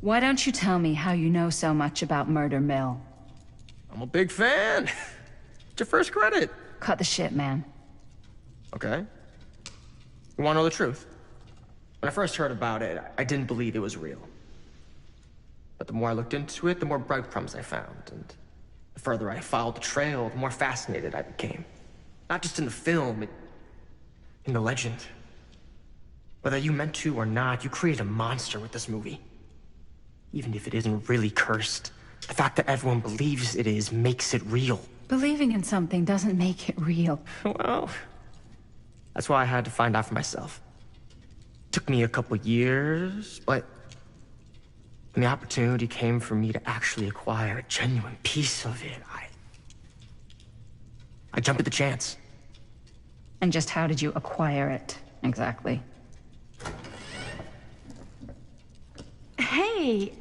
Why don't you tell me how you know so much about Murder Mill? I'm a big fan. It's your first credit. Cut the shit, man. Okay. You wanna know the truth? When I first heard about it, I didn't believe it was real. But the more I looked into it, the more breadcrumbs I found, and the further I followed the trail, the more fascinated I became. Not just in the film, in the legend. Whether you meant to or not, you created a monster with this movie. Even if it isn't really cursed, the fact that everyone believes it is makes it real. Believing in something doesn't make it real. Well, that's why I had to find out for myself. Took me a couple years, but when the opportunity came for me to actually acquire a genuine piece of it, I jumped at the chance. And just how did you acquire it, exactly? Hey,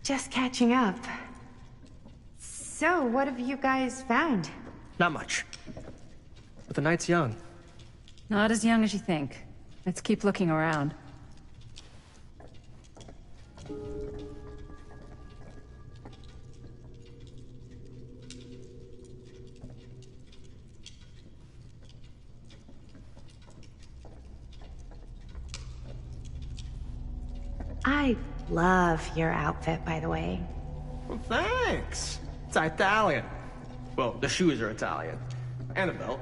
just catching up. So, what have you guys found? Not much. But the night's young. Not as young as you think. Let's keep looking around. I love your outfit, by the way. Well, thanks. It's Italian. Well, the shoes are Italian. And the belt.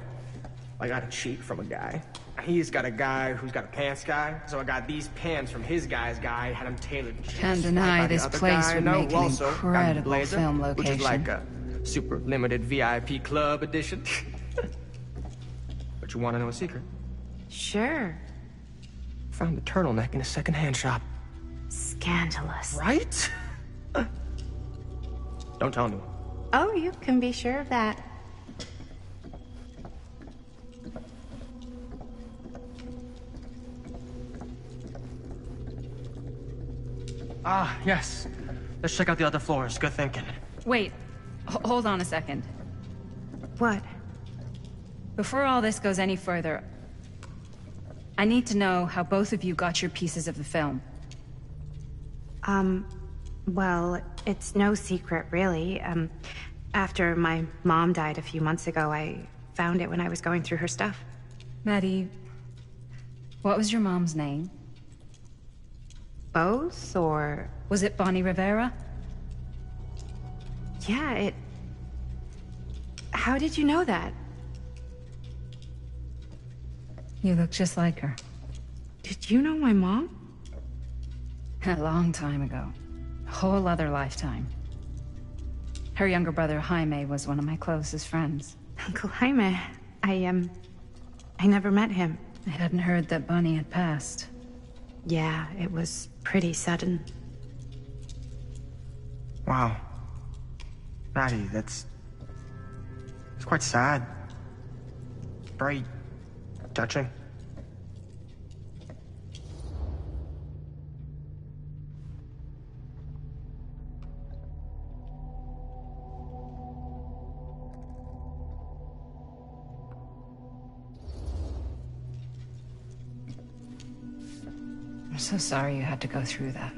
I got a cheat from a guy. He's got a guy who's got a pants guy, so I got these pants from his guy's guy, had him tailored just Can't right deny by the this other place guy. would No, make an also got me incredible blazer, film which location. is like a super limited VIP club edition. But you want to know a secret? Sure. Found the turtleneck in a secondhand shop. Scandalous. Right? Don't tell anyone. Oh, you can be sure of that. Ah, yes. Let's check out the other floors. Good thinking. Wait, hold on a second. What? Before all this goes any further, I need to know how both of you got your pieces of the film. Well, it's no secret, really. After my mom died a few months ago, I found it when I was going through her stuff. Maddie, what was your mom's name? Both, or... Was it Bonnie Rivera? Yeah, How did you know that? You look just like her. Did you know my mom? A long time ago. A whole other lifetime. Her younger brother, Jaime, was one of my closest friends. Uncle Jaime. I never met him. I hadn't heard that Bonnie had passed. Yeah, it was pretty sudden. Wow. Maddie, it's quite sad. Very touching. I'm so sorry you had to go through that.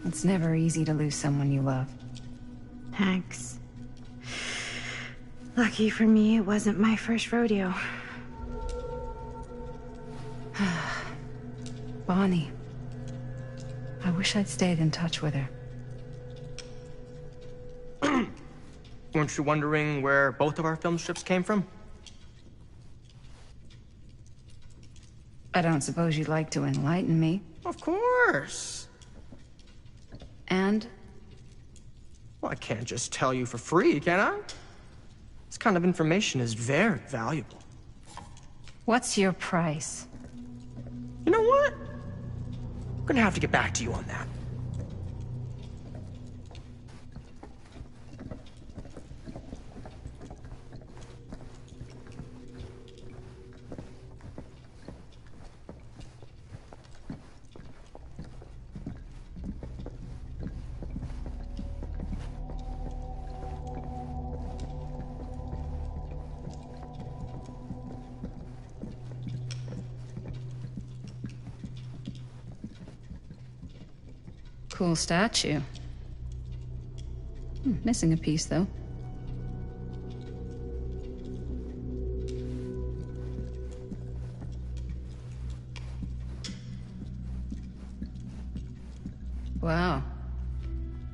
It's never easy to lose someone you love. Thanks. Lucky for me, it wasn't my first rodeo. Bonnie. I wish I'd stayed in touch with her. Weren't you wondering where both of our film strips came from? I don't suppose you'd like to enlighten me. Of course. And? Well, I can't just tell you for free, can I? This kind of information is very valuable. What's your price? You know what? I'm gonna have to get back to you on that. Cool statue. Missing a piece, though. Wow.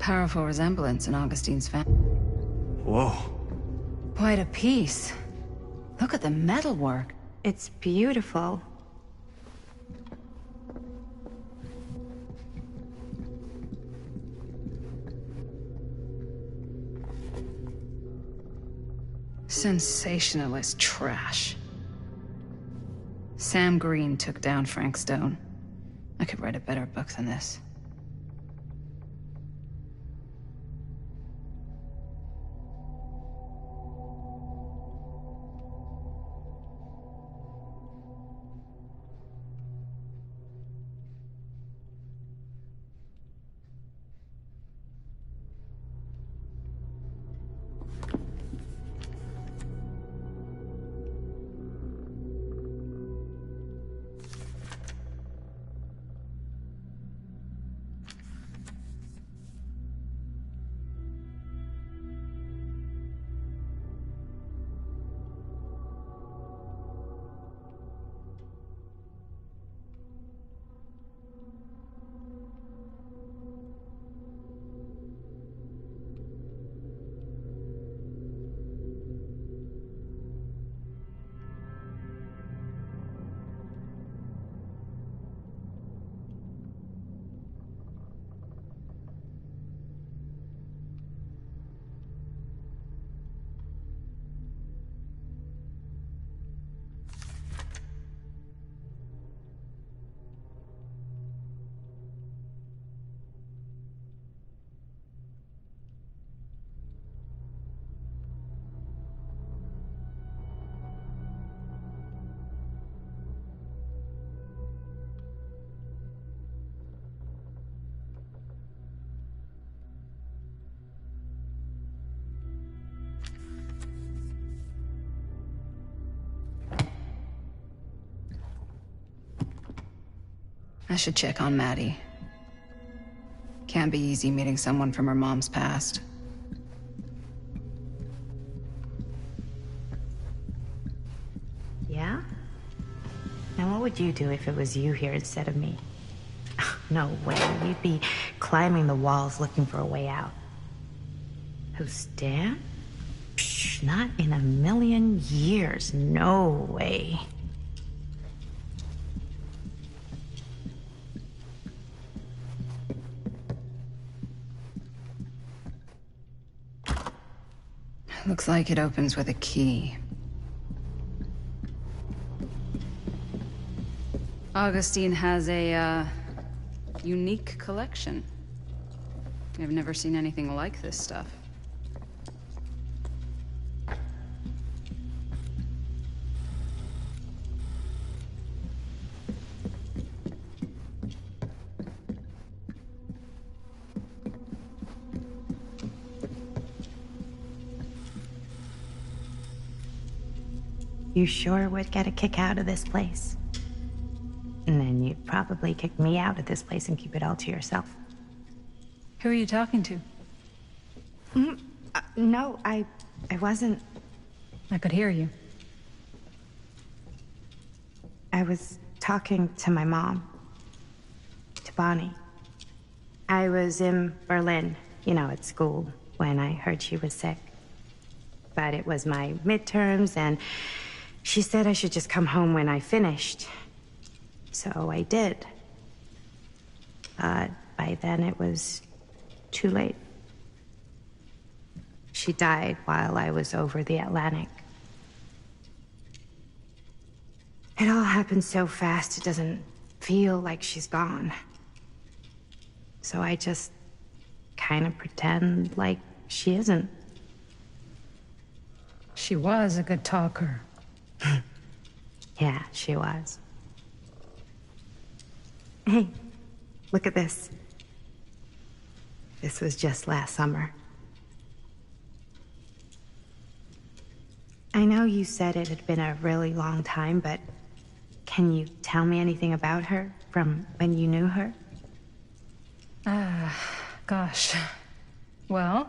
Powerful resemblance in Augustine's family. Whoa. Quite a piece. Look at the metalwork. It's beautiful. Sensationalist trash. Sam Green took down Frank Stone. I could write a better book than this. I should check on Maddie. Can't be easy meeting someone from her mom's past. Yeah? Now what would you do if it was you here instead of me? No way. You'd be climbing the walls looking for a way out. Who, Stan? Psh, not in a million years. No way. Looks like it opens with a key. Augustine has a, unique collection. I've never seen anything like this stuff. You sure would get a kick out of this place. And then you'd probably kick me out of this place and keep it all to yourself. Who are you talking to? No, I wasn't. I could hear you. I was talking to my mom. To Bonnie. I was in Berlin, at school, when I heard she was sick. But it was my midterms, and she said I should just come home when I finished. So I did. But by then it was too late. She died while I was over the Atlantic. It all happened so fast, it doesn't feel like she's gone. So I just kind of pretend like she isn't. She was a good talker. Yeah, she was. Hey, look at this. This was just last summer. I know you said it had been a really long time, but can you tell me anything about her from when you knew her? Gosh. Well,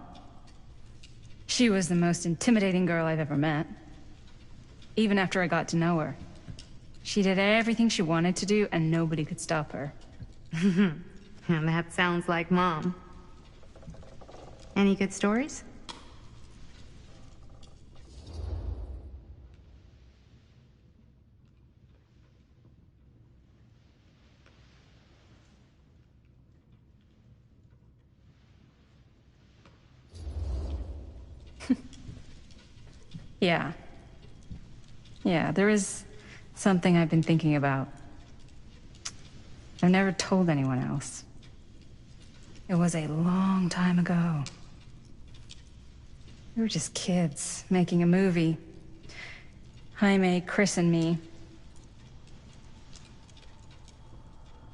she was the most intimidating girl I've ever met. Even after I got to know her. She did everything she wanted to do, and nobody could stop her. That sounds like Mom. Any good stories? Yeah. Yeah, there is something I've been thinking about. I've never told anyone else. It was a long time ago. We were just kids, making a movie. Jaime, Chris, and me.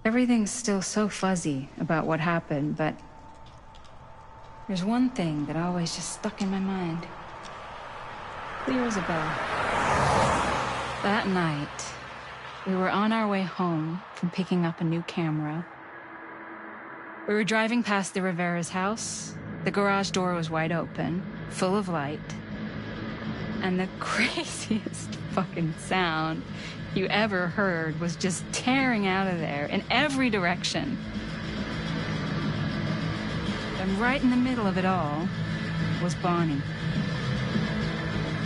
Everything's still so fuzzy about what happened, but there's one thing that always just stuck in my mind. Clear as a bell. That night, we were on our way home from picking up a new camera. We were driving past the Rivera's house. The garage door was wide open, full of light. And the craziest fucking sound you ever heard was just tearing out of there in every direction. And right in the middle of it all was Bonnie.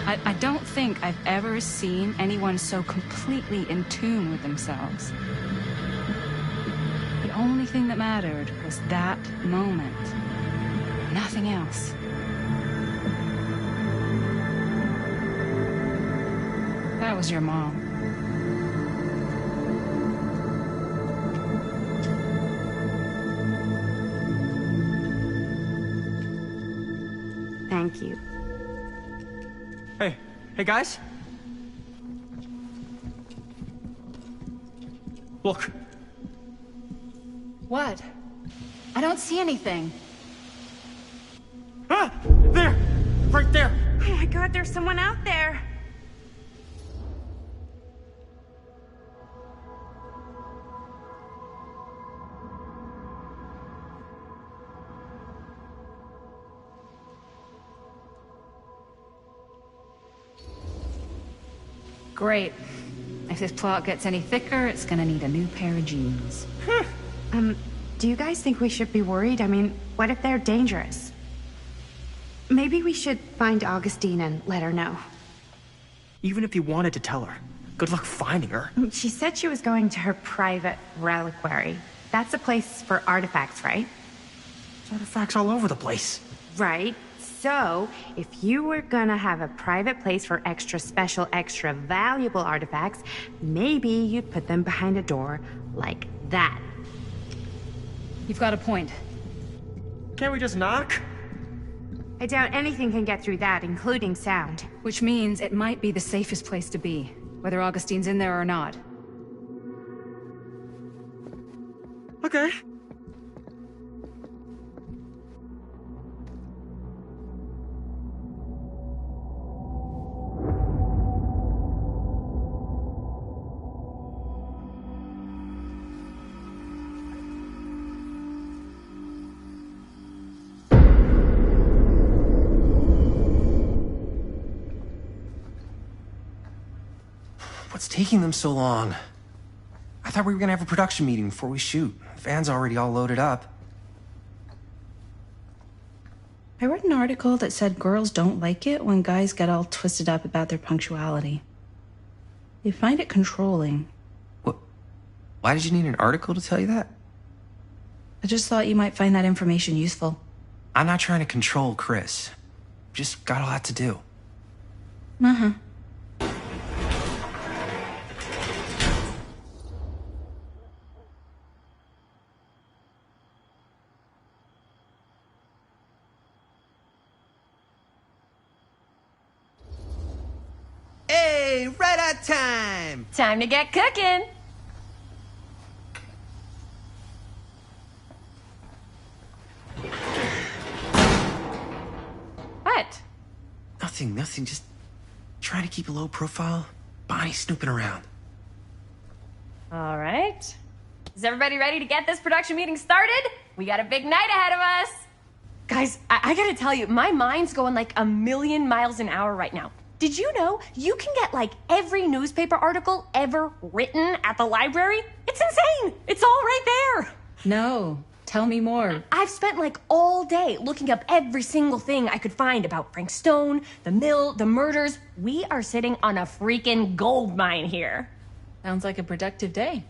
I don't think I've ever seen anyone so completely in tune with themselves. The only thing that mattered was that moment. Nothing else. That was your mom. Thank you. Hey guys? Look. What? I don't see anything. Ah! There! Right there! Oh my God, there's someone out there. Great. If this plot gets any thicker, it's gonna need a new pair of jeans. Do you guys think we should be worried? I mean, what if they're dangerous? Maybe we should find Augustine and let her know. Even if you wanted to tell her, good luck finding her. She said she was going to her private reliquary. That's a place for artifacts, right? There's artifacts all over the place. Right. So, if you were gonna have a private place for extra special, extra valuable artifacts, maybe you'd put them behind a door like that. You've got a point. Can't we just knock? I doubt anything can get through that, including sound. Which means it might be the safest place to be, whether Augustine's in there or not. Okay. What's taking them so long? I thought we were gonna have a production meeting before we shoot. The van's already all loaded up. I read an article that said girls don't like it when guys get all twisted up about their punctuality. They find it controlling. What? Why did you need an article to tell you that? I just thought you might find that information useful. I'm not trying to control Chris. Just got a lot to do. Uh-huh. Hey, right on time! Time to get cooking. What? Nothing. Just trying to keep a low profile. Bonnie snooping around. All right. Is everybody ready to get this production meeting started? We got a big night ahead of us. Guys, I gotta tell you, my mind's going like a million miles an hour right now. Did you know you can get like every newspaper article ever written at the library? It's insane. It's all right there. No, tell me more. I've spent like all day looking up every single thing I could find about Frank Stone, the mill, the murders. We are sitting on a freaking gold mine here. Sounds like a productive day.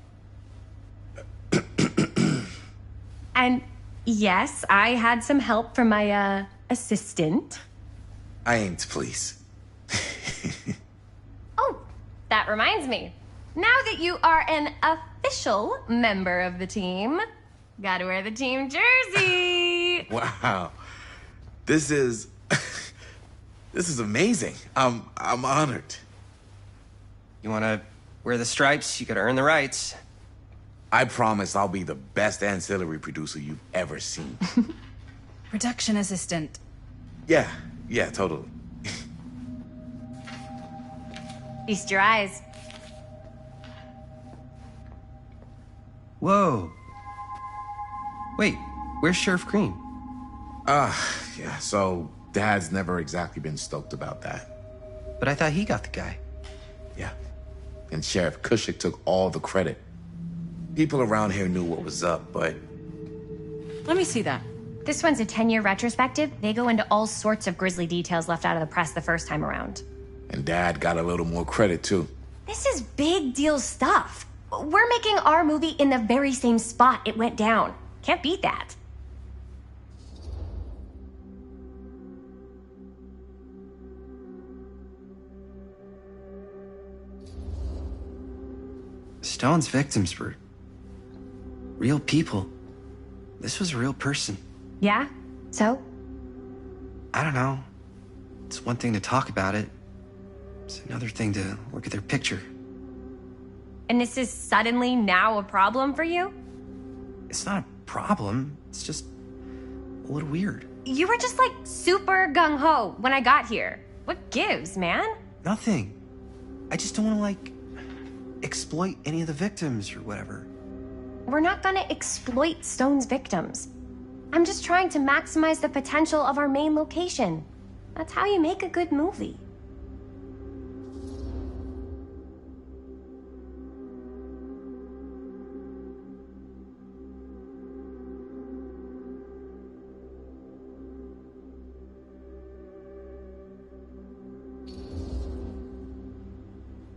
And yes, I had some help from my assistant. I aim to please. Oh, that reminds me. Now that you are an official member of the team, gotta wear the team jersey. Wow. This is amazing. I'm honored. You wanna wear the stripes, you gotta earn the rights. I promise I'll be the best ancillary producer you've ever seen. Production assistant. Yeah, totally. Feast your eyes. Whoa. Wait, where's Sheriff Green? Yeah, so Dad's never exactly been stoked about that. But I thought he got the guy. Yeah. And Sheriff Kushik took all the credit. People around here knew what was up, but... Let me see that. This one's a 10-year retrospective. They go into all sorts of grisly details left out of the press the first time around. And Dad got a little more credit, too. This is big deal stuff. We're making our movie in the very same spot it went down. Can't beat that. Stone's victims were real people. This was a real person. Yeah? So? I don't know. It's one thing to talk about it. It's another thing to look at their picture. And this is suddenly now a problem for you? It's not a problem. It's just a little weird. You were just like super gung-ho when I got here. What gives, man? Nothing. I just don't want to, like, exploit any of the victims or whatever. We're not gonna exploit Stone's victims. I'm just trying to maximize the potential of our main location. That's how you make a good movie.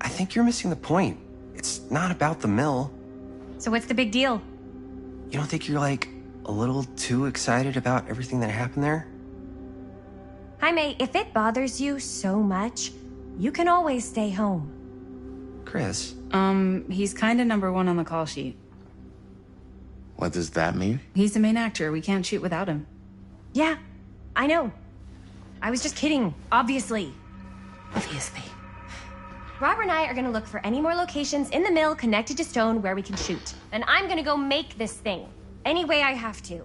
I think you're missing the point. It's not about the mill. So what's the big deal? You don't think you're, like, a little too excited about everything that happened there? Jaime, if it bothers you so much, you can always stay home. Chris. He's kinda number one on the call sheet. What does that mean? He's the main actor. We can't shoot without him. Yeah, I know. I was just kidding, obviously. Obviously. Robert and I are gonna look for any more locations in the mill connected to Stone where we can shoot. And I'm gonna go make this thing. Any way I have to.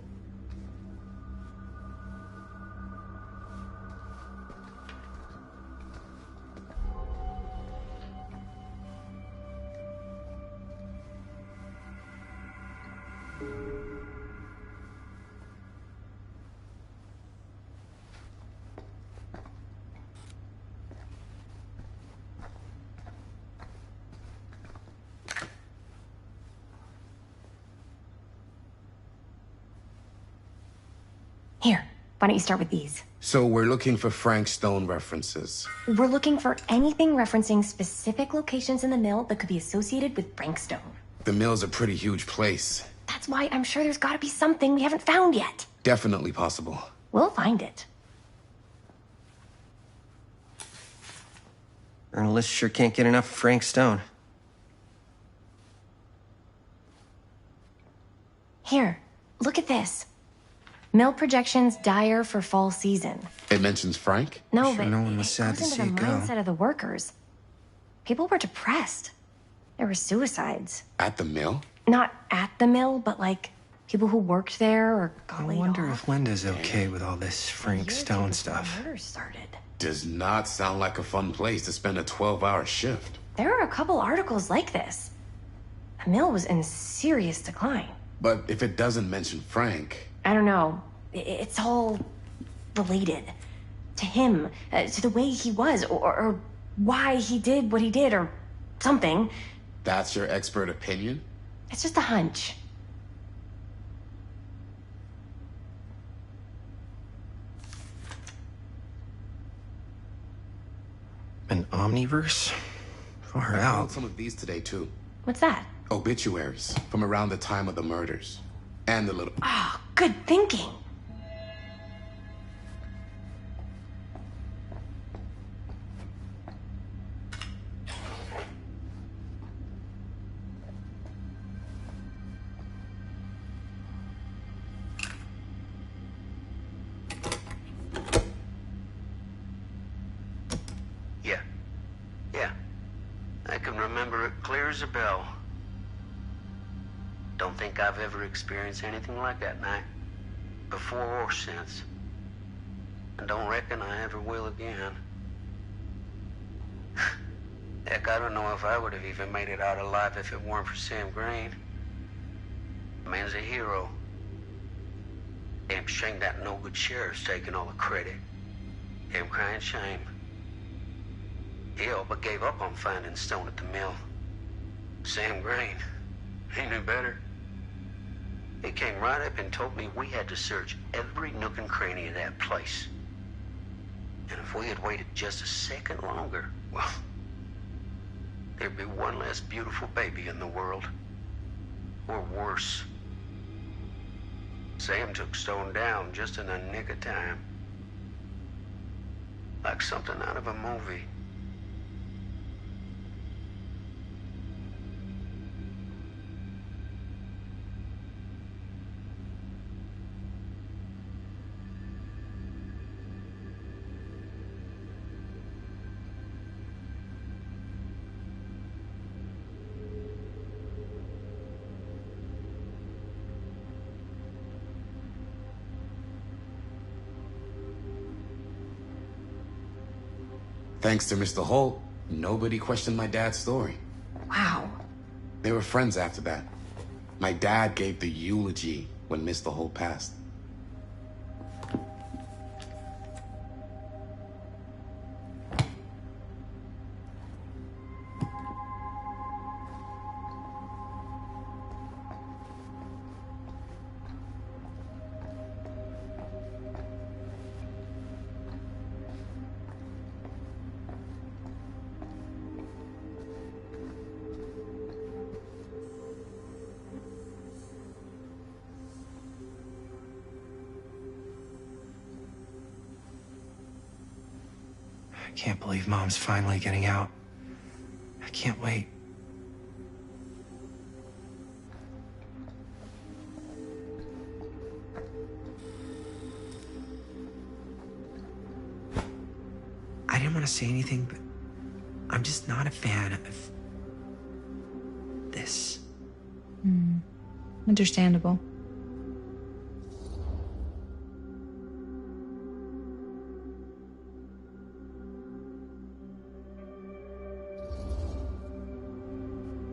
Here, why don't you start with these? So we're looking for Frank Stone references. We're looking for anything referencing specific locations in the mill that could be associated with Frank Stone. The mill's a pretty huge place. That's why I'm sure there's gotta be something we haven't found yet. Definitely possible. We'll find it. Journalists sure can't get enough of Frank Stone. Here, look at this. Mill projections dire for fall season. It mentions Frank? No, Sure but no one was sad goes to into see the it go. mindset of the workers. People were depressed. There were suicides. At the mill? Not at the mill, but like people who worked there or got I laid wonder off. if Linda's okay with all this Frank Years Stone before stuff. the murders started. Does not sound like a fun place to spend a 12-hour shift. There are a couple articles like this. The mill was in serious decline. But if it doesn't mention Frank... I don't know. It's all related. To him, to the way he was, or why he did what he did, or something. That's your expert opinion? It's just a hunch. An omniverse? Far I out. found some of these today, too. What's that? Obituaries from around the time of the murders. And the little... Oh, good thinking. Yeah. I can remember it clear as a bell. Don't think I've ever experienced anything like that night, before or since. And don't reckon I ever will again. Heck, I don't know if I would have even made it out alive if it weren't for Sam Green. The man's a hero. Damn shame that no-good sheriff's taking all the credit. Damn crying shame. He all but gave up on finding Stone at the mill. Sam Green, he knew better. He came right up and told me we had to search every nook and cranny of that place. And if we had waited just a second longer, well, there'd be one less beautiful baby in the world. Or worse. Sam took Stone down just in the nick of time. Like something out of a movie. Thanks to Mr. Holt, nobody questioned my dad's story. Wow. They were friends after that. My dad gave the eulogy when Mr. Holt passed. I can't believe Mom's finally getting out. I can't wait. I didn't want to say anything, but I'm just not a fan of this. Understandable.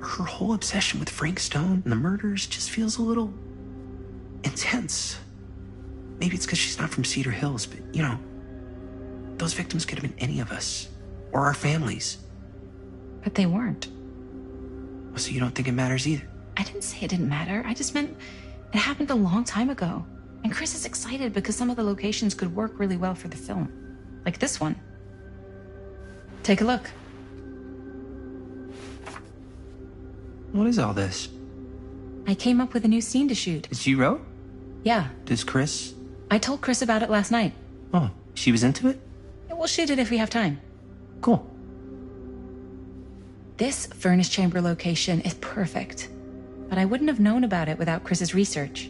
Her whole obsession with Frank Stone and the murders just feels a little intense. Maybe it's because she's not from Cedar Hills, but you know, those victims could have been any of us or our families. But they weren't. So you don't think it matters either? I didn't say it didn't matter. I just meant it happened a long time ago. And Chris is excited because some of the locations could work really well for the film. Like this one. Take a look. What is all this? I came up with a new scene to shoot. She wrote? Yeah. Does Chris? I told Chris about it last night. Oh, she was into it? We'll shoot it if we have time. Cool. This furnace chamber location is perfect. But I wouldn't have known about it without Chris's research.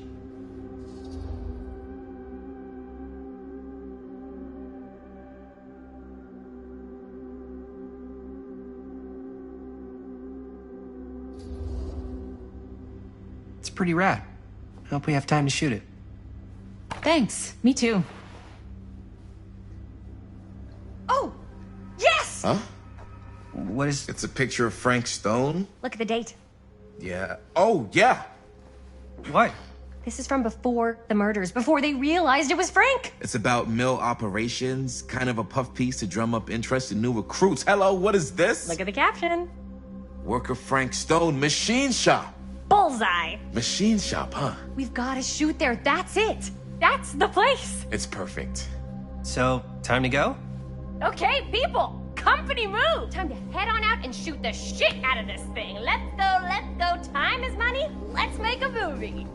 It's pretty rad. I hope we have time to shoot it. Thanks. Me too. Oh! Yes! Huh? What is... It's a picture of Frank Stone? Look at the date. Yeah. Oh, yeah. What? This is from before the murders, before they realized it was Frank. It's about mill operations, kind of a puff piece to drum up interest in new recruits. Hello, what is this? Look at the caption. Worker Frank Stone, machine shop. Bullseye. Machine shop, huh? We've got to shoot there. That's it. That's the place. It's perfect. So, time to go? Okay, people. Company move. Time to head on out and shoot the shit out of this thing. Let's go, let's go. Time is money. Let's make a movie.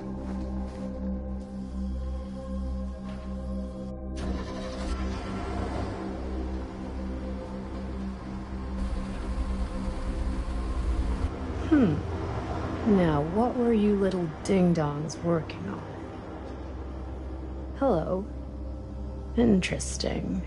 Now, what were you little ding-dongs working on? Hello. Interesting.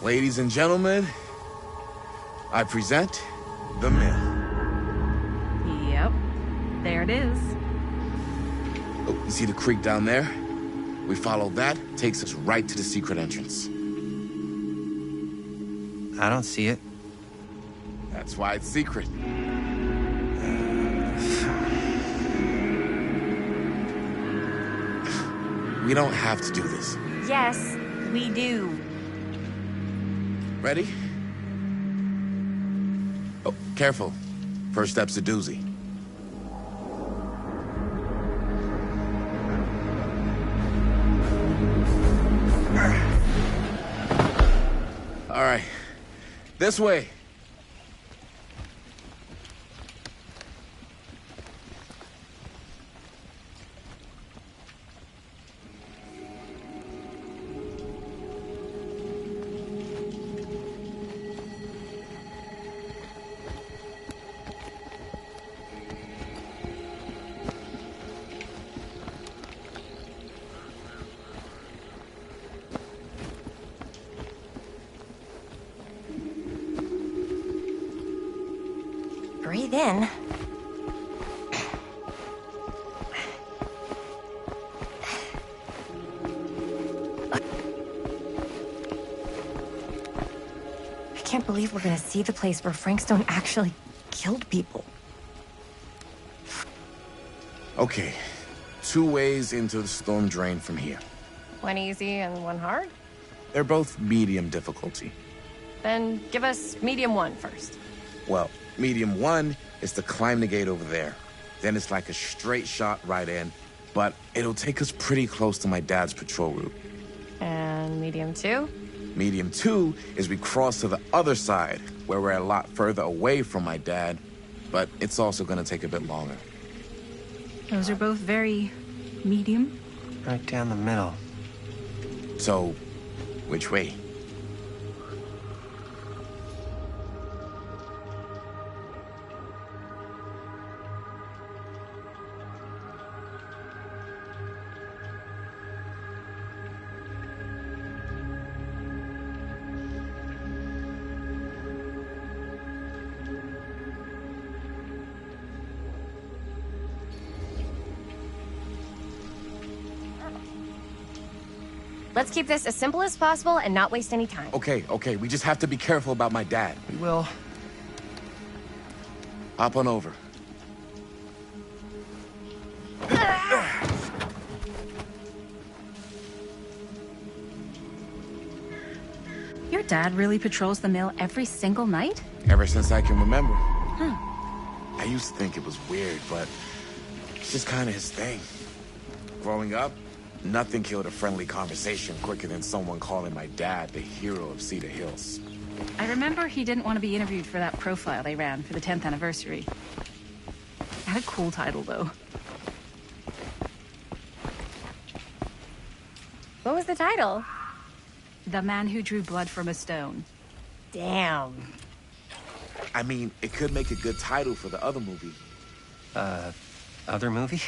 Ladies and gentlemen, I present The Mill. Yep. There it is. Oh, you see the creek down there? We follow that, takes us right to the secret entrance. I don't see it. That's why it's secret. We don't have to do this. Yes, we do. Ready? Oh, careful. First step's a doozy. All right. This way. Breathe in. I can't believe we're gonna see the place where Frank Stone actually killed people. Okay. 2 ways into the storm drain from here. One easy and one hard? They're both medium difficulty. Then give us medium one first. Well, medium 1 is to climb the gate over there. Then it's like a straight shot right in, but it'll take us pretty close to my dad's patrol route. And medium two? Medium 2 is we cross to the other side, where we're a lot further away from my dad, but it's also gonna take a bit longer. Those are both very medium. Right down the middle. So, which way? Let's keep this as simple as possible and not waste any time. Okay, we just have to be careful about my dad. We will. Hop on over. Your dad really patrols the mill every single night? Ever since I can remember. I used to think it was weird, but it's just kind of his thing. Growing up, nothing killed a friendly conversation quicker than someone calling my dad the hero of Cedar Hills. I remember he didn't want to be interviewed for that profile they ran for the 10th anniversary. Had a cool title, though. What was the title? The Man Who Drew Blood from a Stone. Damn. I mean, it could make a good title for the other movie. Other movie?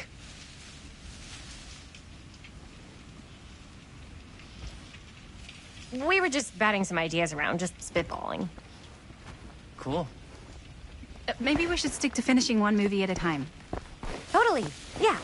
We were just batting some ideas around, just spitballing. Cool. Maybe we should stick to finishing one movie at a time. Totally. Totally. Yeah.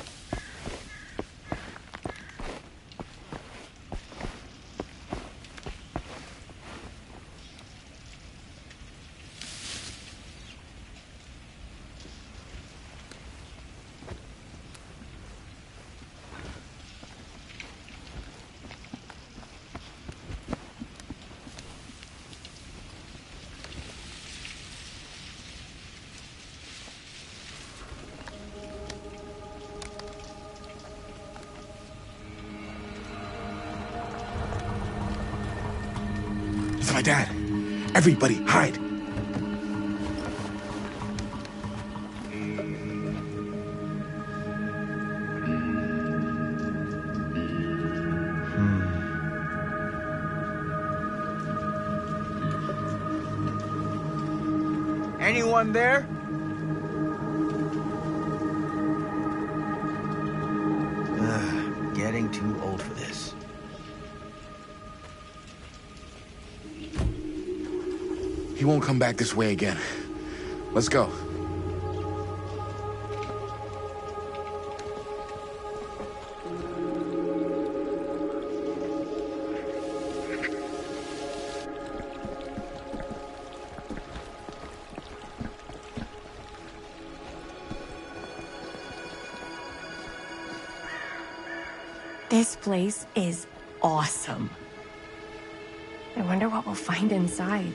It's my dad. Everybody, hide. Anyone there? Getting too old for this. He won't come back this way again. Let's go. This place is awesome. I wonder what we'll find inside.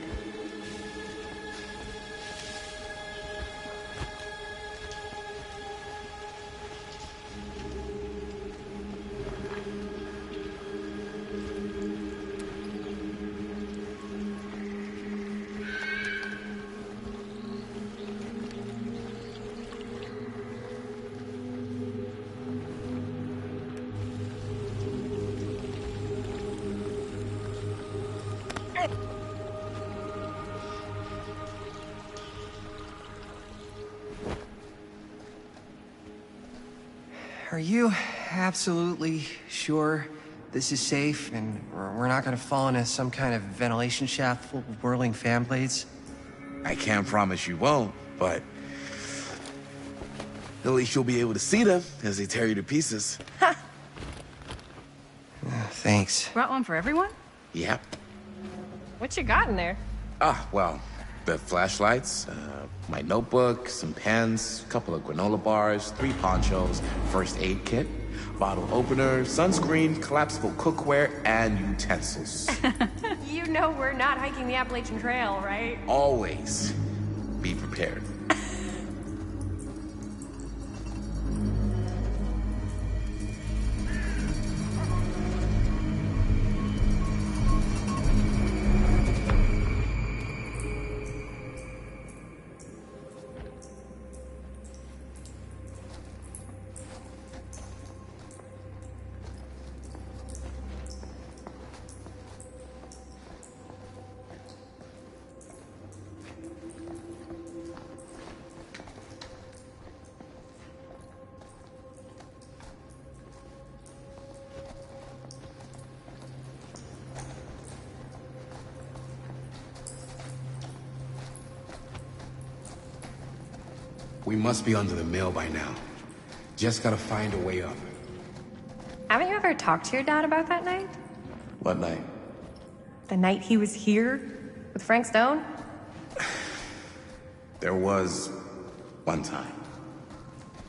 Are you absolutely sure this is safe and we're not gonna fall into some kind of ventilation shaft full of whirling fan blades? I can't promise you won't, but at least you'll be able to see them as they tear you to pieces. Thanks. Brought one for everyone? Yep. What you got in there? Well, the flashlights, my notebook, some pens, a couple of granola bars, 3 ponchos, first aid kit, bottle opener, sunscreen, collapsible cookware, and utensils. You know we're not hiking the Appalachian Trail, right? Always be prepared. We must be under the mill by now. Just gotta find a way up. Haven't you ever talked to your dad about that night? What night? The night he was here with Frank Stone? There was one time.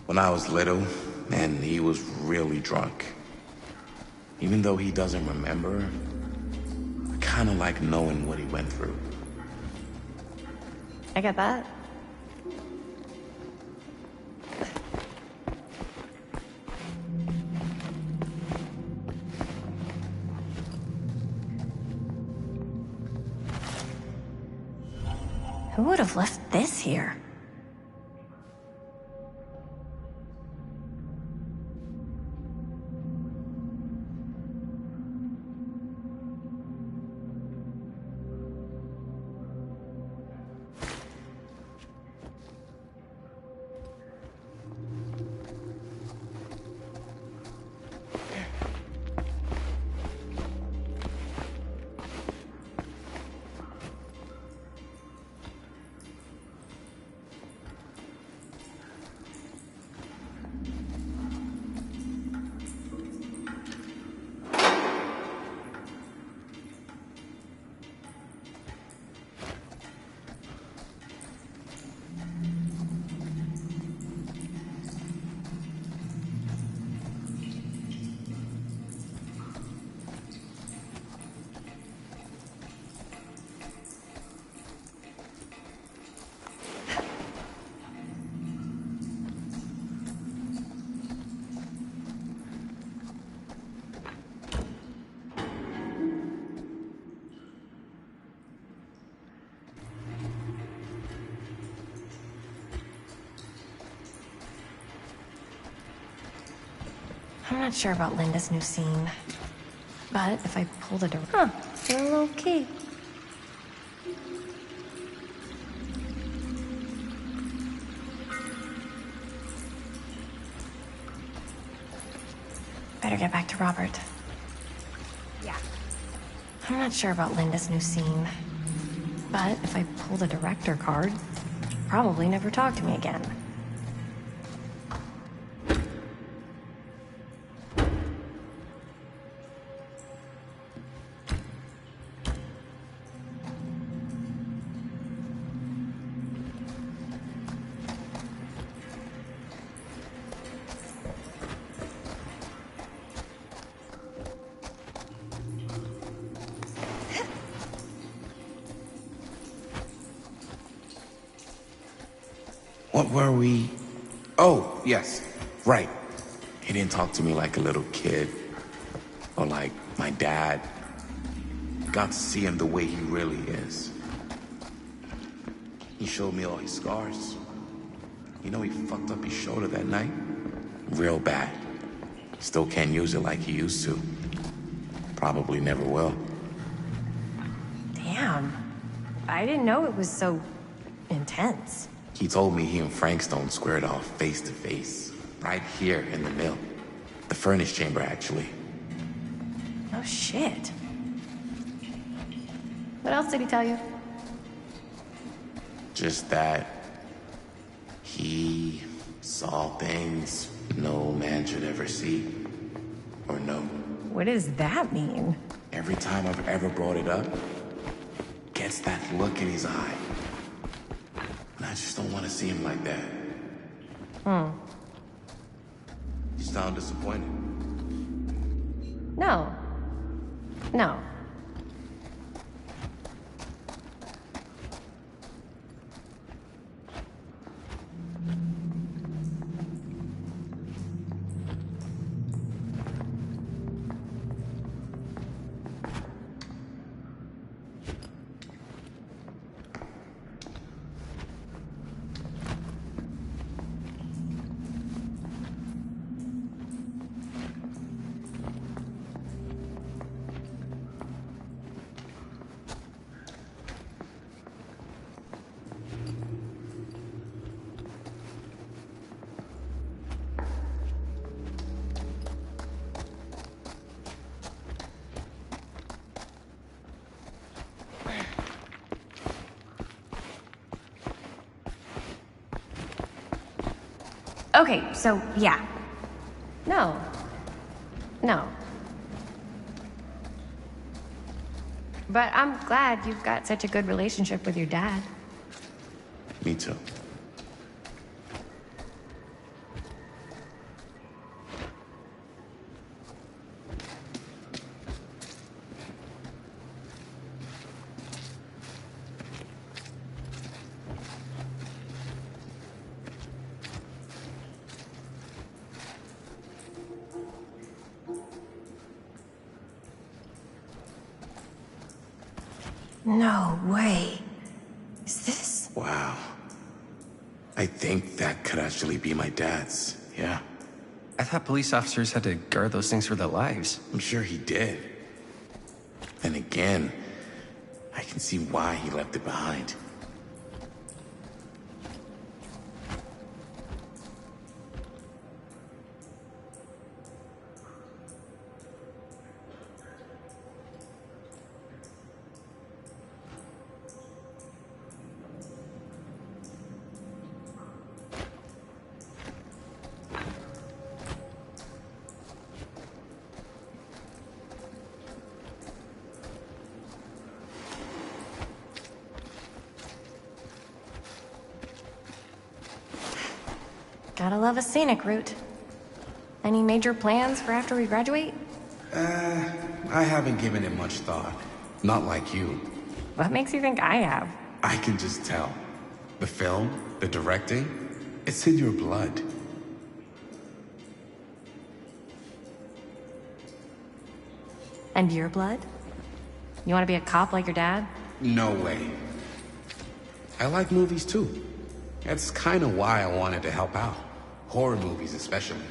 When I was little, and he was really drunk. Even though he doesn't remember, I kinda like knowing what he went through. I get that. Who would have left this here? not sure about Linda's new scene. But if I pulled it around... Huh, still low key. Better get back to Robert. Yeah. I'm not sure about Linda's new scene. But if I pull the director card, probably never talk to me again. What were we? Oh, yes. Right. He didn't talk to me like a little kid. Or like my dad. Got to see him the way he really is. He showed me all his scars. You know he fucked up his shoulder that night? Real bad. Still can't use it like he used to. Probably never will. Damn. I didn't know it was so intense. He told me he and Frankstone squared off face to face. Right here in the mill. The furnace chamber, actually. Oh, shit. What else did he tell you? Just that he saw things no man should ever see or know. What does that mean? Every time I've ever brought it up, gets that look in his eye. And I just don't want to see him like that. You sound disappointed. No. No. Okay, so, yeah. No. No. But I'm glad you've got such a good relationship with your dad. Me too. No way. Is this? Wow. I think that could actually be my dad's, yeah. I thought police officers had to guard those things for their lives. I'm sure he did. And again, I can see why he left it behind. Gotta love a scenic route. Any major plans for after we graduate? I haven't given it much thought. Not like you. What makes you think I have? I can just tell. The film, the directing, it's in your blood. And your blood? You want to be a cop like your dad? No way. I like movies too. That's kind of why I wanted to help out. Horror movies especially.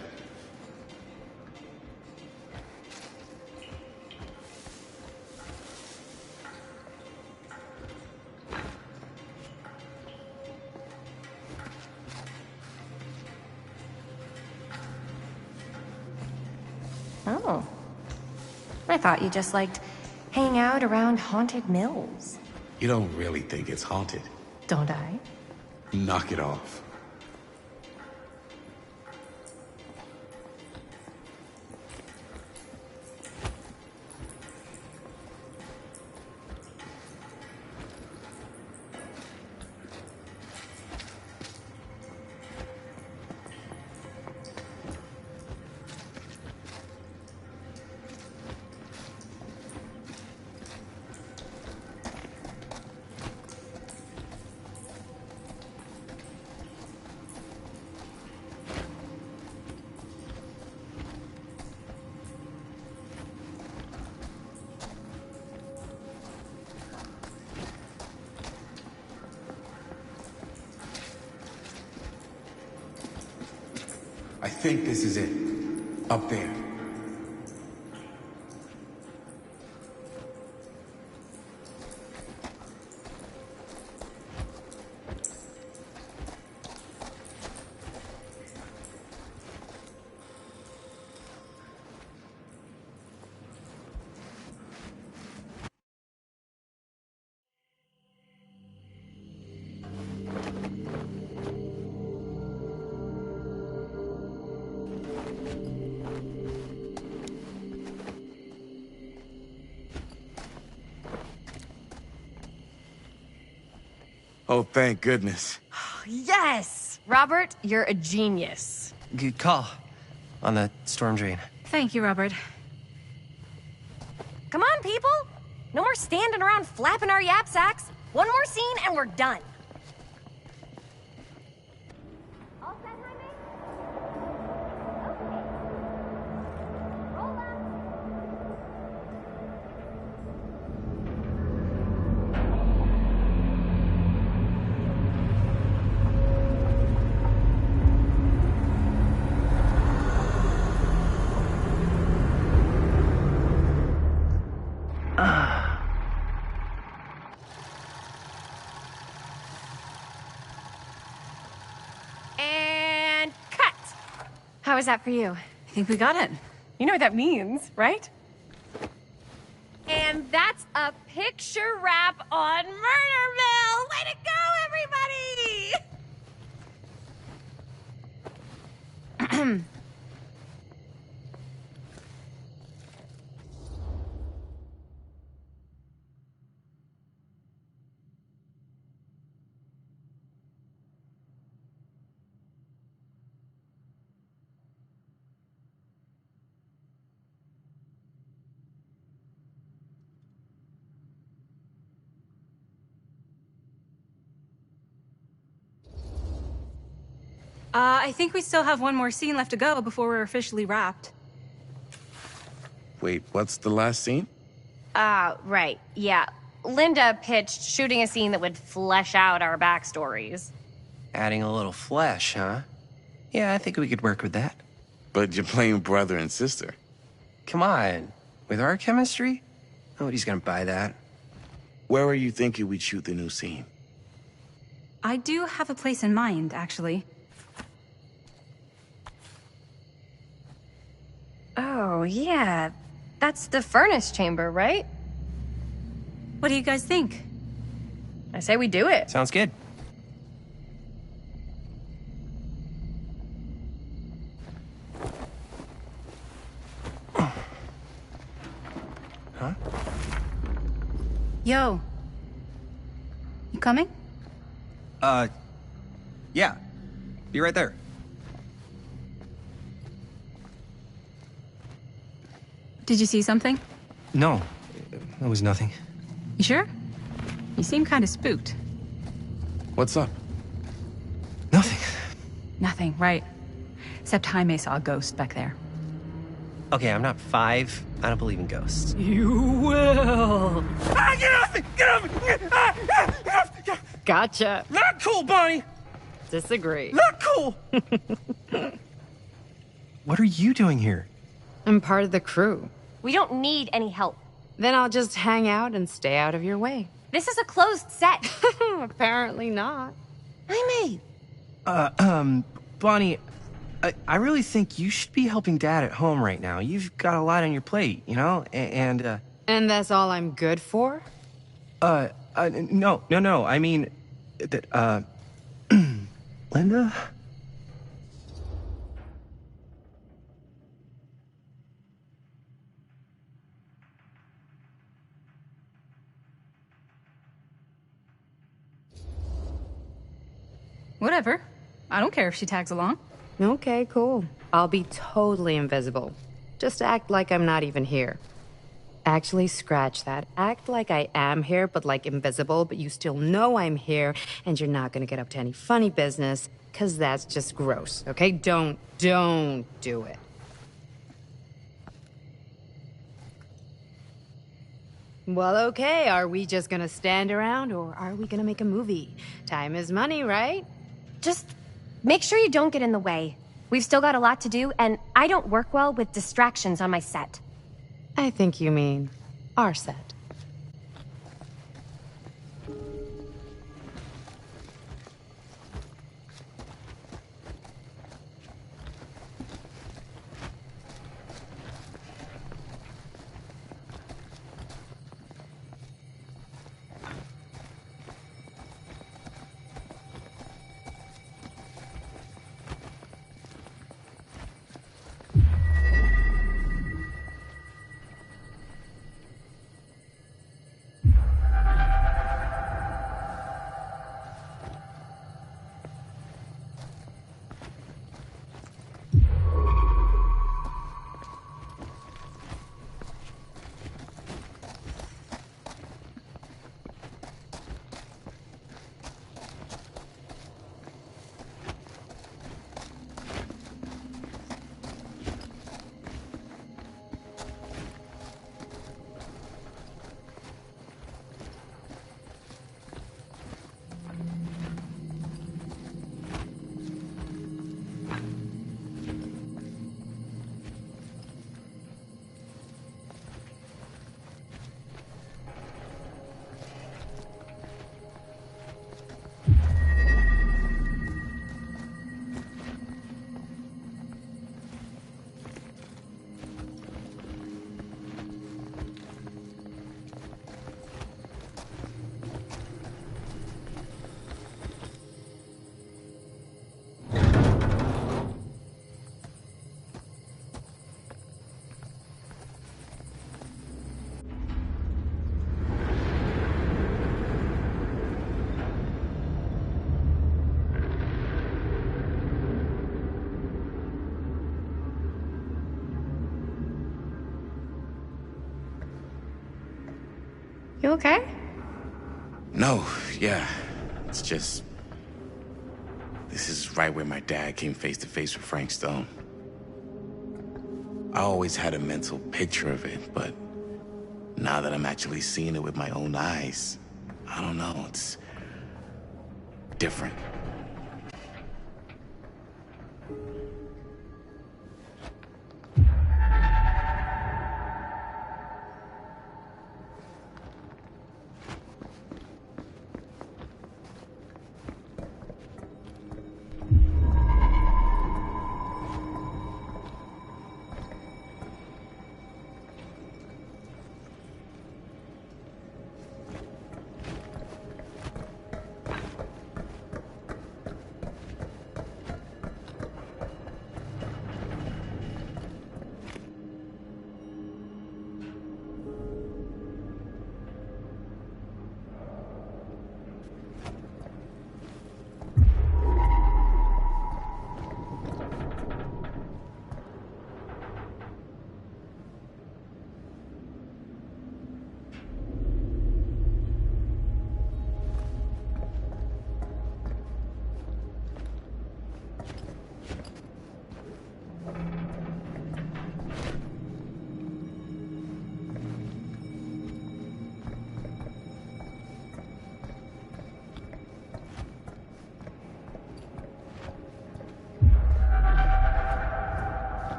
Oh. I thought you just liked hanging out around haunted mills. You don't really think it's haunted. Don't I? Knock it off. I think this is it. Up there. Oh, thank goodness. Yes! Robert, you're a genius. Good call on the storm drain. Thank you, Robert. Come on, people! No more standing around flapping our yap sacks. One more scene and we're done. All set, Jaime? Okay. Roll up. And cut. How was that for you? I think we got it. You know what that means, right? And that's a picture wrap on Murderville! Way to go, everybody! I think we still have one more scene left to go before we're officially wrapped. Wait, what's the last scene? Right. Yeah. Linda pitched shooting a scene that would flesh out our backstories. Adding a little flesh, huh? Yeah, I think we could work with that. But you're playing brother and sister. Come on. With our chemistry? Nobody's gonna buy that. Where are you thinking we'd shoot the new scene? I do have a place in mind, actually. Oh, yeah. That's the furnace chamber, right? What do you guys think? I say we do it. Sounds good. Huh? Yo. You coming? Yeah. Be right there. Did you see something? No, it was nothing. You sure? You seem kind of spooked. What's up? Nothing. Nothing, right. Except Jaime saw a ghost back there. Okay, I'm not 5. I don't believe in ghosts. You will. Ah, get off me! Get off me! Ah. Gotcha. Not cool, Bonnie! Disagree. Not cool! What are you doing here? I'm part of the crew. We don't need any help. Then I'll just hang out and stay out of your way. This is a closed set. Apparently not. Jaime. Bonnie, I really think you should be helping Dad at home right now. You've got a lot on your plate, you know? And that's all I'm good for? No. I mean, that, Linda? Whatever. I don't care if she tags along. Okay, cool. I'll be totally invisible. Just act like I'm not even here. Actually, scratch that. Act like I am here, but like invisible, but you still know I'm here, and you're not gonna get up to any funny business, because that's just gross, okay? Don't do it. Well, okay, are we just gonna stand around, or are we gonna make a movie? Time is money, right? Just make sure you don't get in the way. We've still got a lot to do, and I don't work well with distractions on my set. I think you mean our set. You okay? No, yeah. It's just... This is right where my dad came face to face with Frank Stone. I always had a mental picture of it, but now that I'm actually seeing it with my own eyes, I don't know, it's different.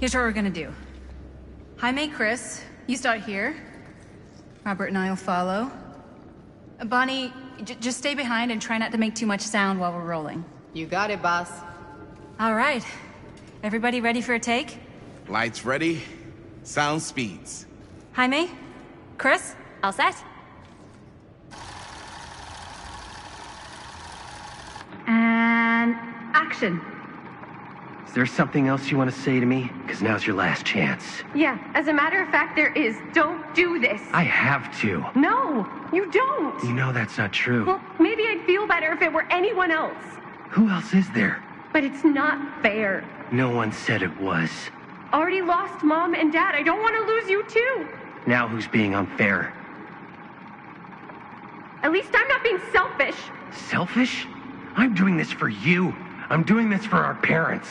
Here's what we're gonna do. Jaime, Chris, you start here. Robert and I will follow. Bonnie, just stay behind and try not to make too much sound while we're rolling. You got it, boss. All right. Everybody ready for a take? Lights ready, sound speeds. Jaime? Chris? All set? And action. Is there something else you want to say to me? Because now's your last chance. Yeah, as a matter of fact, there is. Don't do this. I have to. No, you don't. You know that's not true. Well, maybe I'd feel better if it were anyone else. Who else is there? But it's not fair. No one said it was. Already lost Mom and Dad. I don't want to lose you too. Now who's being unfair? At least I'm not being selfish. Selfish? I'm doing this for you. I'm doing this for our parents.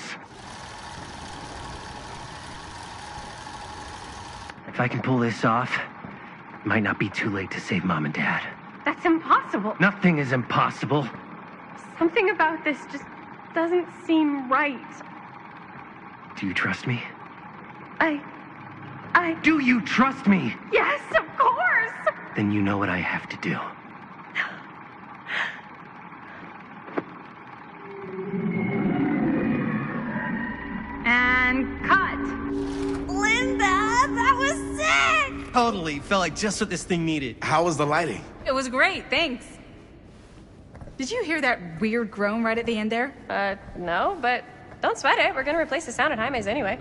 If I can pull this off, it might not be too late to save Mom and Dad. That's impossible. Nothing is impossible. Something about this just doesn't seem right. Do you trust me? I... Do you trust me? Yes, of course! Then you know what I have to do. And cut. Linda, that was sick! Totally. Felt like just what this thing needed. How was the lighting? It was great, thanks. Did you hear that weird groan right at the end there? No, but don't sweat it. We're gonna replace the sound at Jaime's anyway.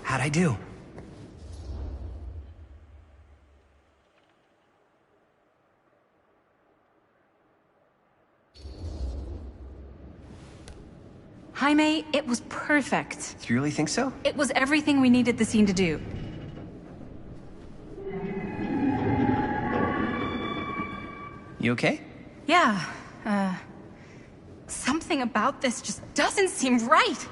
How'd I do? Jaime, it was perfect. Do you really think so? It was everything we needed the scene to do. You okay? Yeah, something about this just doesn't seem right.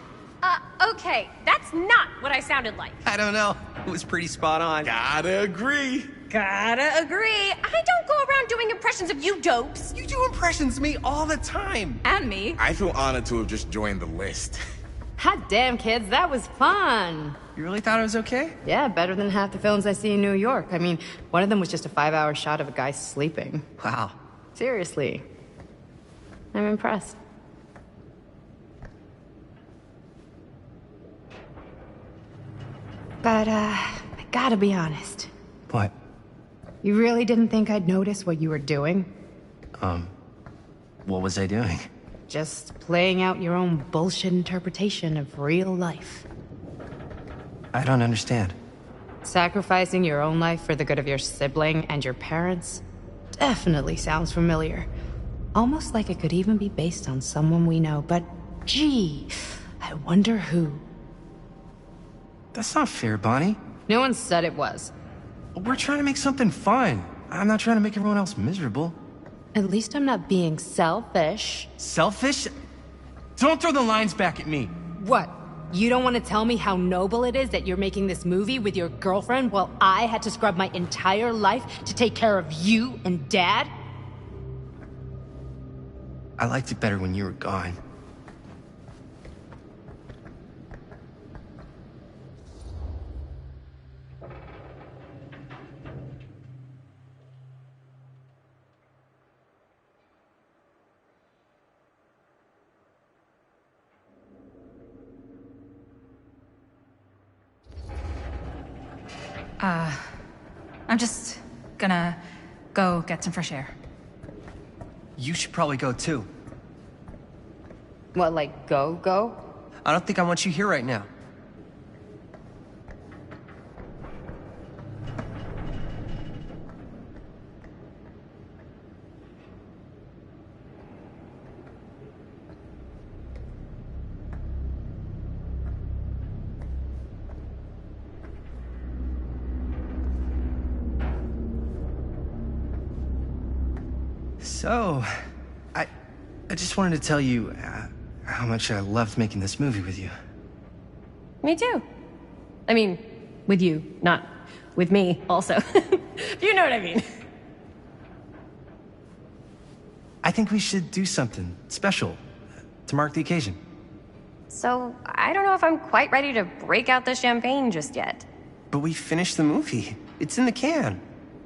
Okay, that's not what I sounded like. I don't know. It was pretty spot on. Gotta agree. Gotta agree. I don't go around doing impressions of you dopes. You do impressions of me all the time. And me. I feel honored to have just joined the list. Hot damn, kids, that was fun. You really thought it was okay? Yeah, better than half the films I see in New York. I mean, one of them was just a 5-hour shot of a guy sleeping. Wow. Seriously. I'm impressed. But, I gotta be honest. What? You really didn't think I'd notice what you were doing? What was I doing? Just playing out your own bullshit interpretation of real life. I don't understand. Sacrificing your own life for the good of your sibling and your parents definitely sounds familiar. Almost like it could even be based on someone we know, but gee, I wonder who. That's not fair, Bonnie. No one said it was. We're trying to make something fun. I'm not trying to make everyone else miserable. At least I'm not being selfish. Selfish? Don't throw the lines back at me. What? You don't want to tell me how noble it is that you're making this movie with your girlfriend while I had to scrub my entire life to take care of you and Dad? I liked it better when you were gone. I'm just gonna go get some fresh air. You should probably go too. What, like go? I don't think I want you here right now. So, I just wanted to tell you how much I loved making this movie with you. Me too. I mean, with you, not with me, also. You know what I mean. I think we should do something special to mark the occasion. So, I don't know if I'm quite ready to break out the champagne just yet. But we finished the movie. It's in the can.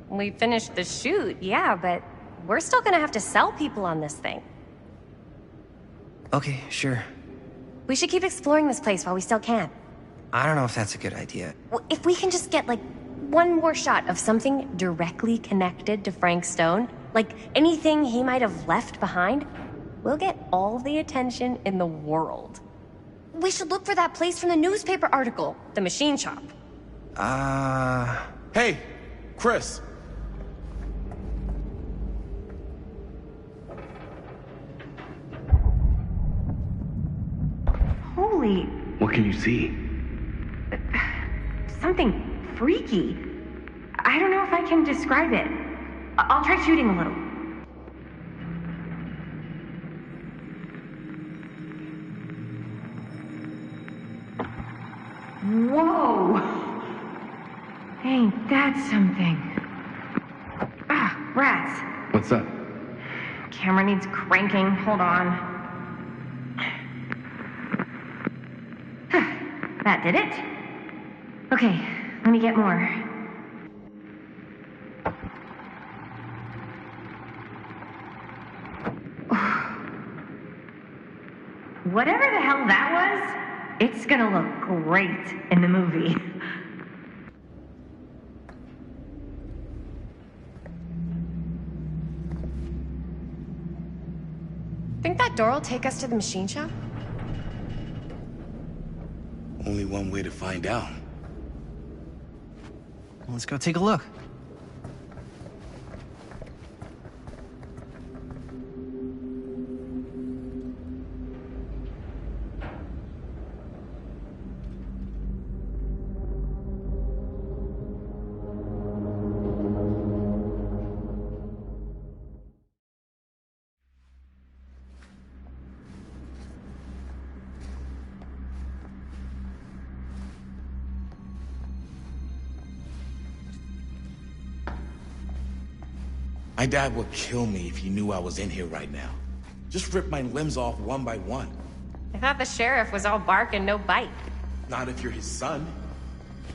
We finished the shoot, yeah, but we're still gonna have to sell people on this thing. Okay, sure. We should keep exploring this place while we still can. I don't know if that's a good idea. Well, if we can just get, like, one more shot of something directly connected to Frank Stone, like anything he might have left behind, we'll get all the attention in the world. We should look for that place from the newspaper article, the machine shop. Hey, Chris. Holy... What can you see? something freaky. I don't know if I can describe it. I'll try shooting a little. Whoa! Ain't that something? Ah, rats. What's up? Camera needs cranking. Hold on. That did it? Okay, let me get more. Whatever the hell that was, it's gonna look great in the movie. Think that door will take us to the machine shop? Only one way to find out. Let's go take a look. My dad would kill me if he knew I was in here right now. Just rip my limbs off one by one. I thought the sheriff was all bark and no bite. Not if you're his son.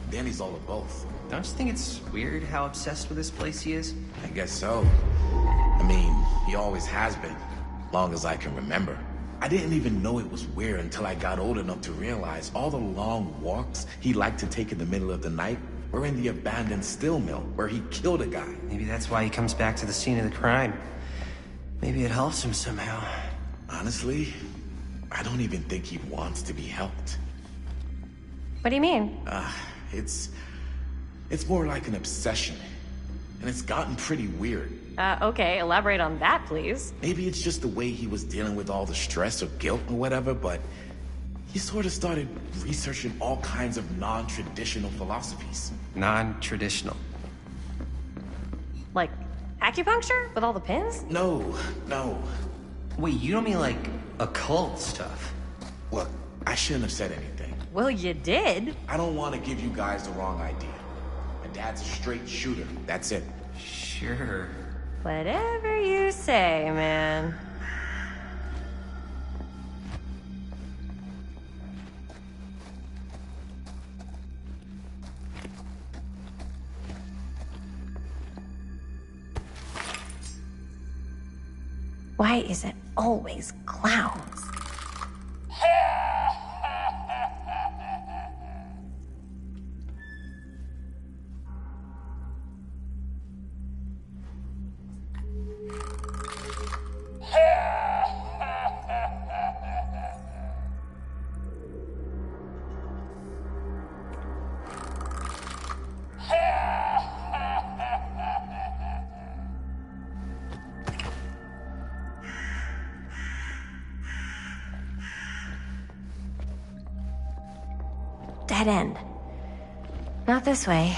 Then he's all of both. Don't you think it's weird how obsessed with this place he is? I guess so. I mean, he always has been. Long as I can remember. I didn't even know it was weird until I got old enough to realize all the long walks he liked to take in the middle of the night were in the abandoned steel mill where he killed a guy. Maybe that's why he comes back to the scene of the crime. Maybe it helps him somehow. Honestly, I don't even think he wants to be helped. What do you mean? It's more like an obsession. And it's gotten pretty weird. Okay, elaborate on that, please. Maybe it's just the way he was dealing with all the stress or guilt or whatever, but he sort of started researching all kinds of non-traditional philosophies. Non-traditional? Like acupuncture with all the pins? No. Wait, you don't mean like occult stuff? Look, I shouldn't have said anything. Well, you did. I don't want to give you guys the wrong idea. My dad's a straight shooter. That's it. Sure. Whatever you say, man. Why is it always clowns? Dead end. Not this way.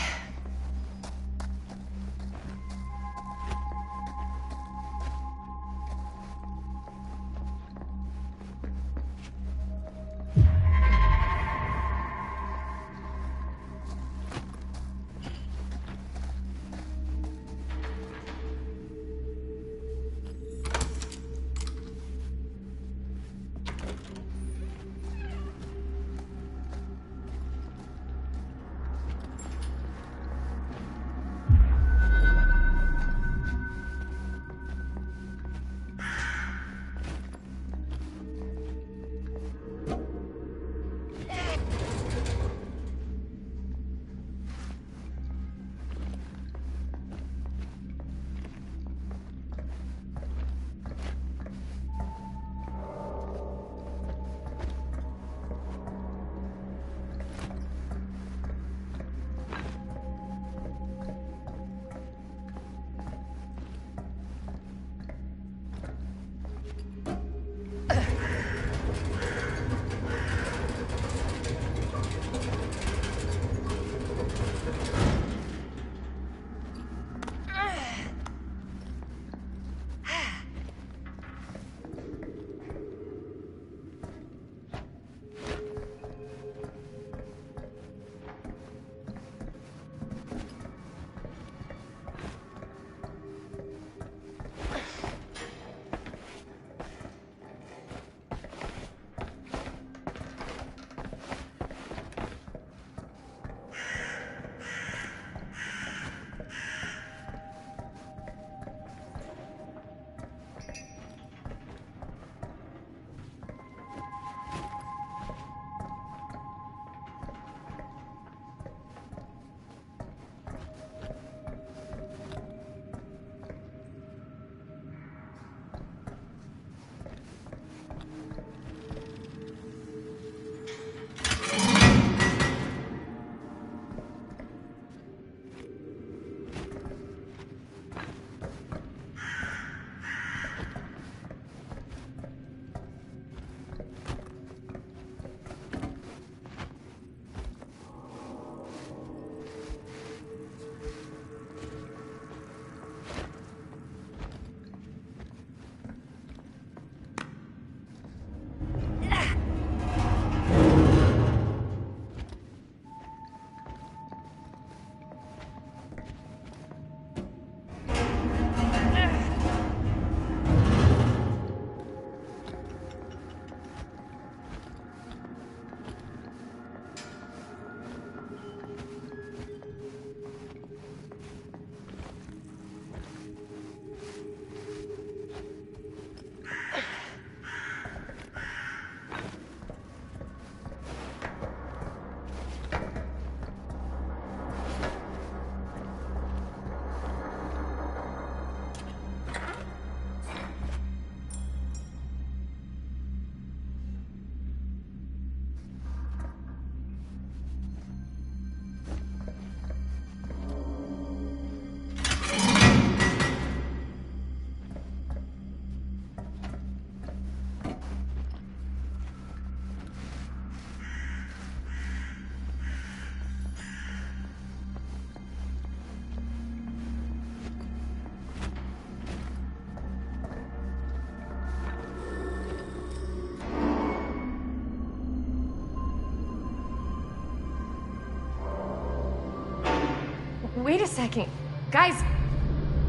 Wait a second. Guys,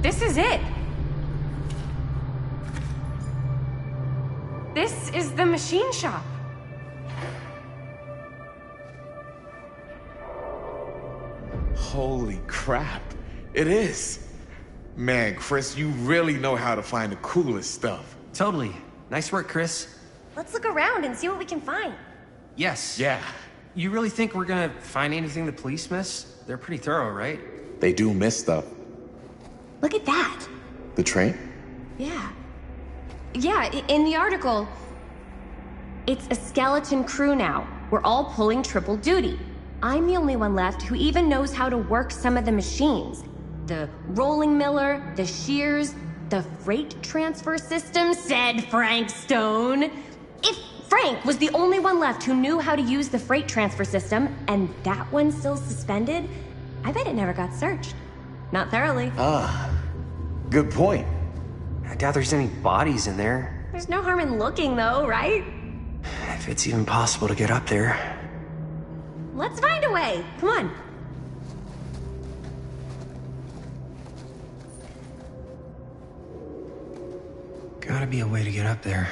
this is it. This is the machine shop. Holy crap. It is. Man, Chris, you really know how to find the coolest stuff. Totally. Nice work, Chris. Let's look around and see what we can find. Yes. Yeah. You really think we're gonna find anything the police miss? They're pretty thorough, right? They do miss stuff. Look at that. The train? Yeah. Yeah, in the article, it's a skeleton crew now. We're all pulling triple duty. I'm the only one left who even knows how to work some of the machines. The rolling miller, the shears, the freight transfer system, said Frank Stone. If Frank was the only one left who knew how to use the freight transfer system, and that one's still suspended, I bet it never got searched. Not thoroughly. Good point. I doubt there's any bodies in there. There's no harm in looking, though, right? If it's even possible to get up there. Let's find a way. Come on. Gotta be a way to get up there.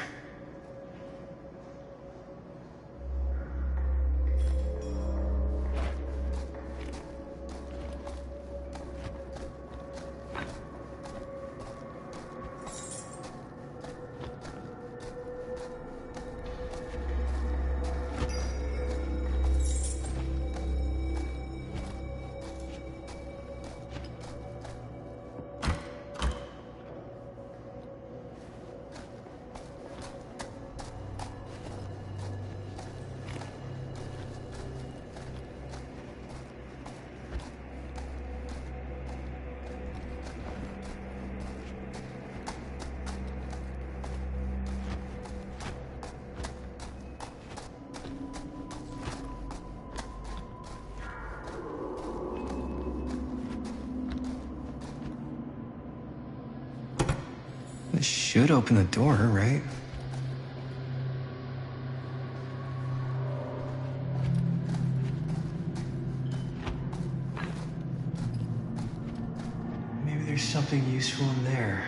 This should open the door, right? Maybe there's something useful in there.